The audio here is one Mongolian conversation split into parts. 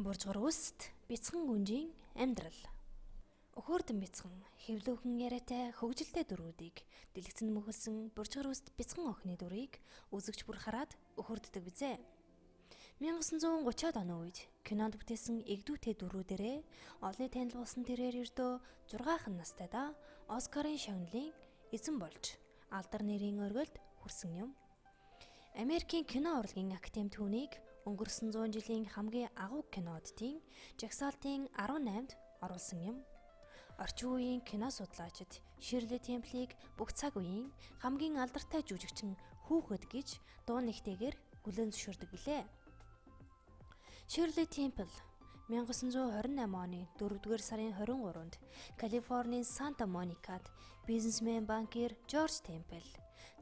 Буржгар үст бяцхан гүнжийн амьдрал. Өхөөрдөн бяцхан хэвлүүхэн яриатай хөгжилтэй дөрүүдийг дэлгэцэн мөхөлсөн буржгар үст бяцхан охины дүрийг үзэгч бүр хараад өхөөрддөг бизээ. 1930-аад оны үед кинонд бүтээсэн эгдүүтэй дөрүүдэрээ олны танил болсон тэрээр ердөө 6хан настайдаа Оскарын шагналын эзэн болж алдар нэрийн өргөлд хүрсэн юм. Америкийн кино урлагийн академи түүнийг өнгөрсөн 100 жилийн хамгийн агуу кинодын жагсаалтын 18-д оруулсан юм. Орчин үеийн кино судлаачид Ширли Темплийг бүх цаг үеийн хамгийн алдартай жүжигчин хүүхэд гэж дуу нэгтэйгээр хүлээн зөвшөөрдөг билээ. Ширли Темпл 1928 оны 4-р сарын 23-нд Калифорнийн Санта Моникад бизнесмен банкир Жорж Темпл,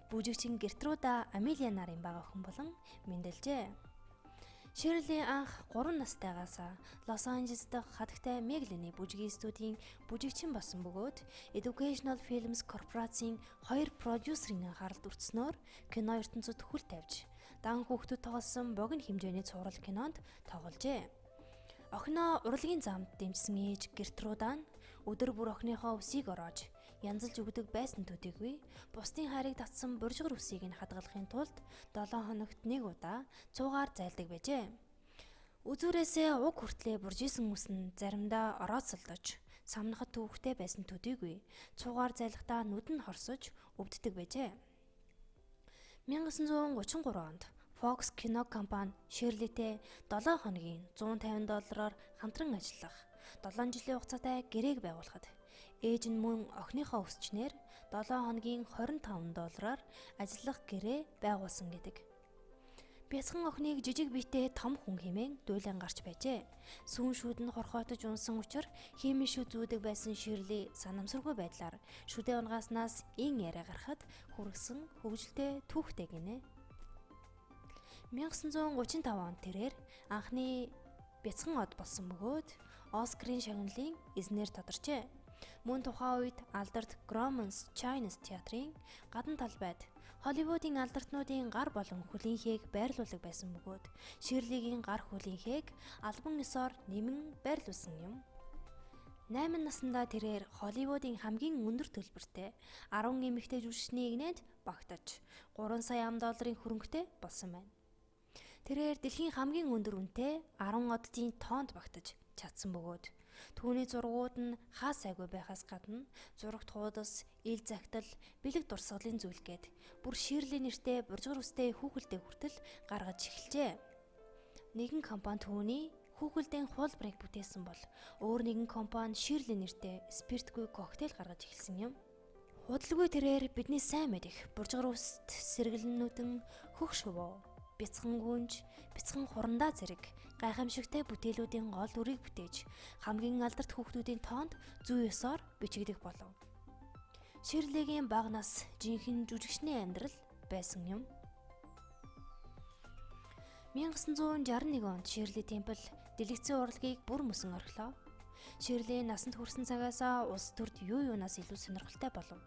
бүжигчин Гертруда Амелия нарын бага охин болон мэндэлжээ. Ширли анх 3 настайгаас Лос Анжелес дахь хатагтай Меглиний бүжгийн студийн бүжигчин болсон бөгөөд Educational Films корпорацийн 2 продюсерийн анхааралд өртснөөр кино ертөнцид хүл тавьж, дан хүүхдүүд тоглосон богино хэмжээний цуврал кинонд тогложээ. Охиноо урлагийн замд дэмжсэн ээж Гертруда нь өдөр бүр охиныхоо өсийг ороож янзалж өгдөг байсан төдийгүй бусдын хайрыг татсан буржгар үсийг нь хадгалахын тулд 7 хоногт нэг удаа цуугаар зайлдаг байжээ. Үзүүрээсээ уг хүртлээ буржисэн үс нь заримдаа орооцолдож самнахад төвхтэй байсан төдийгүй цуугаар зайлахдаа нүд нь хорсож өвддөг байжээ. 1933 онд Fox кино компани Ширлитэй 7 хоногийн $150 хамтран ажиллах 7 жилийн хугацаатай гэрээг байгуулахад ээж нь мөн охиныхоо өсчнээр 7 хоногийн $25 ажиллах гэрээ байгуулсан гэдэг. Бяцхан охиныг жижиг биетэй том хүн хэмээн дуйлан гарч байжээ. Сүүн шүүд нь хорхоотож унсан учраас химийн шүд зүүдэг байсан Ширли санамсаргүй байдлаар шүдээ унгааснаас ин яриа гарахад хүргэсэн хөвгөлтэй түүхтэй гинэ. 1935 онд тэрээр анхны бяцхан од болсон бөгөөд Оскарын шагналын эзнээр тодорчээ. Мөн тухайн үед алдарт Громанс Чайнис театрын гадна талбайд Холливуудын алдартнуудын гар болон хүлийнхээг байрлуулдаг байсан бөгөөд Ширлигийн гар хүлийнхээг албан ёсоор нэмэн байрлуулсан юм. 8 наснда тэрээр Холливуудын хамгийн өндөр төлбөртэй 10 эмэгтэй жүжигчний игнэнд багтаж $3 сая хөрөнгөтэй болсон байна. Тэрээр дэлхийн хамгийн өндөр үнэтэй 10 оддын тоонд багтаж чадсан бөгөөд түүний зургууд нь хаа сайгүй байхаас гадна зурагт хуудас, ил загтал, бэлэг дурсгалын зүйлгээд бүр Ширли нэртэй буржгар үстэй хүүхэлдээ хүртэл гаргаж эхэлжээ. Нэгэн компани түүний хүүхэлдэйн хуулбарыг бүтээсэн бол өөр нэгэн компани Ширли нэртэй спиртгүй коктейл гаргаж эхэлсэн юм. Худалгүй тэрээр бидний сайн мэдих буржгар үст сэргэлнүүдэн хөх шувуу, бяцхан гүнж, бяцхан хурандаа зэрэг гайхамшигтай бүтээлүүдийн гол дүрийг бүтээж хамгийн алдарт хүүхдүүдийн тоонд зүй ёсоор бичигдэх болов. Ширлигийн бага нас жинхэнэ жүжигчний амьдрал байсан юм. 1961 онд Ширли Темпл дэлгэцэн урлагийг бүр мөсөн орхилоо. Ширли насанд хүрсэн цагаас улс төрд юунаас илүү сонирхолтой болов.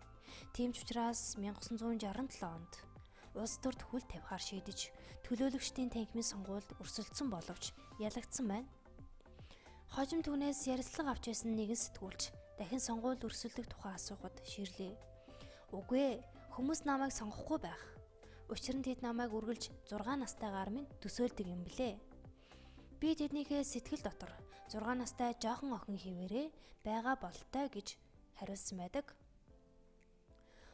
Тийм ч учраас 1967 онд улс төрд хүл тавихаар шийдэж төлөөлөгчдийн танхимын сонгуульд өрсөлдсөн боловч ялагдсан байна. Хожим түүнээс ярилцлага авч байсан нэгэн сэтгүүлч дахин сонгуульд өрсөлдөх тухай асуухад Ширли "Үгүй ээ, хүмүүс намайг сонгохгүй байх. Учир нь тэд намайг үргэлж 6 настайгаар минь төсөөлдөг юм блэ. Би тэднийхээ сэтгэл дотор 6 настай жоохон охин хിവэрээ байгаа бололтой" гэж хариулсан байдаг.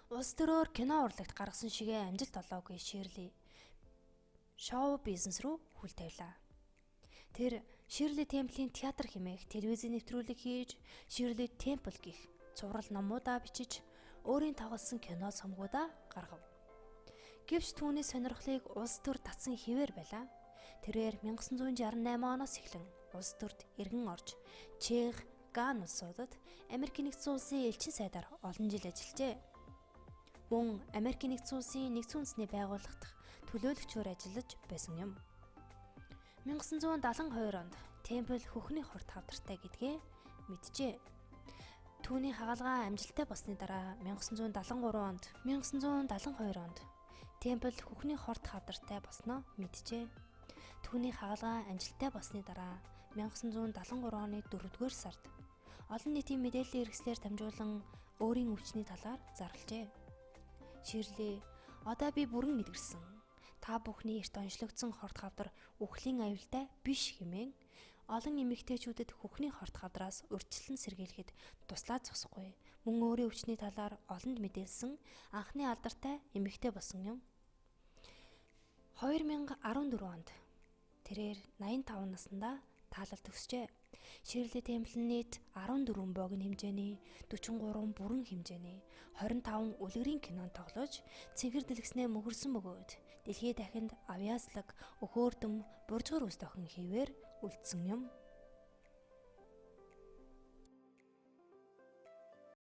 Улс төрөөр кино урлагт гаргасан шигээ амжилт олоогүй Ширли шоу бизнес рүү хүл тавилаа. Тэр Ширли Темплийн театр хэмээх телевизийн нэвтрүүлэг хийж, Ширли Темпл гэх цуврал номуудаа бичиж, өөрийн тоглосон кино цомгуудаа гаргав. Гэвч түүний сонирхлыг улс төр татсан хിവэр байлаа. Тэрээр 1968 оноос эхлэн улс төрд иргэн орж, Чех, Ган улсуудад Америкийн нэгдсэн улсын элчин сайдаар олон жил ажиллажээ. Мөн Америкийн нэгдсэн улсын нэгдсэн үндэсний байгууллагт төлөөлөгчөөр ажиллаж байсан юм. 1972 онд Темпл хөхний хорт хавдартай гэдгээ мэджээ. Түүний хагалгаа амжилттай болсны дараа 1972 онд Темпл хөхний хорт хавдартай болсноо мэджээ. Түүний хагалгаа амжилттай болсны дараа 1973 оны 4-р сард олон нийтийн мэдээллийн хэрэгслээр дамжуулан өөрийн өвчний талаар зарлажээ. Ширли, одоо би бүрэн эдгэрсэн. Та бүхний эрт онцлогдсон хорт хавдар үхлийн аюултай биш хэмээн олон эмэгтэйчүүдэд хөхний хорт хавдраас урьдчилан сэргийлэхэд туслаад зогсохгүй. Мөн өөрийн өвчний талаар олонд мэдээлсэн анхны алдартай эмэгтэй болсон юм. 2014 онд тэрээр 85 наснда таалал төгсжээ. Ширли Темпл нийт 14 богино хэмжээний, 43 бүрэн хэмжээний, 25 үлгэрийн кинонд тоглож, цэнхэр дэлгэснээ мөхөрсөн бөгөөд дэлхий дахинд авьяаслаг, өхөөрдөм, буржгар үс дохин хийвэр үлдсэн юм.